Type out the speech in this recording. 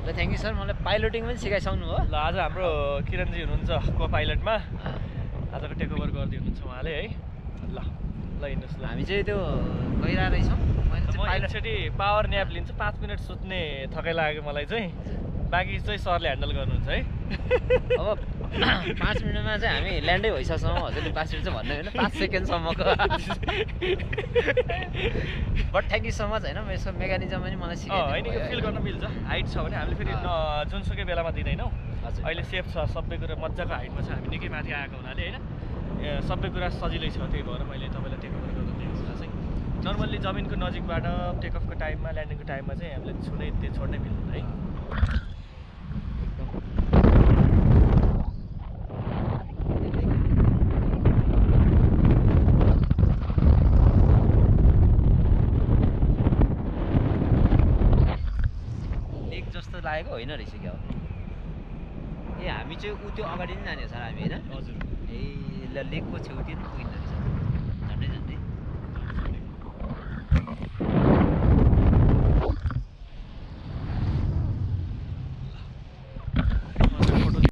ल thank you sir, मलाई piloting पनि सिकाइसक्नु भयो। ल आज हाम्रो किरणजी हुनुहुन्छ को पाइलटमा, आजको टेक ओभर गरिदिनु हुनुहुन्छ उहाँले है। ल ल हिँड्नुहोस् ल। हामी चाहिँ त्यो गइरहेको रहेछौँ। मैले म चाहिँ पाइलट एकचोटि पावर न्याप लिन्छु, 5 मिनट सुत्ने थकाइ लाग्यो मलाई चाहिँ, बाँकी चाहिँ सरले ह्यान्डल गर्नुहुन्छ है। अब 5 मिनटमा चाहिँ हामी ल्यान्डै भइसक्छौँ। हजुरले 5 मिनट चाहिँ भन्नु होइन, 5 सेकेन्डसम्मको। But thank you so much होइन, यसको मेकानिजम पनि मलाई होइन यो सिकाइदिनु फिल गर्न मिल्छ। हाइट छ भने हामीले फेरि जुनसुकै बेलामा दिँदैनौँ। हजुर। अहिले सेफ छ, सबै कुरा मजाको हाइटमा छ, हामी निकै माथि आएको हुनाले होइन सबै कुरा सजिलै छ। त्यही भएर मैले तपाईँलाई टेक ओभर गर्नु दिएको छु। खासै नर्मल्ली जमिनको नजिकबाट टेक अफको टाइममा ल्यान्डिङको टाइममा चाहिँ हामीले छुनै त्यो छोड्नै मिल्दैन है। लेक जस्तो लागेको होइन रहेछ क्या। ए हामी चाहिँ ऊ त्यो अगाडि नै जाने हो सर हामी होइन। हजुर ए ल लेकको छेउतिर पनि पुगिँदो रहेछ।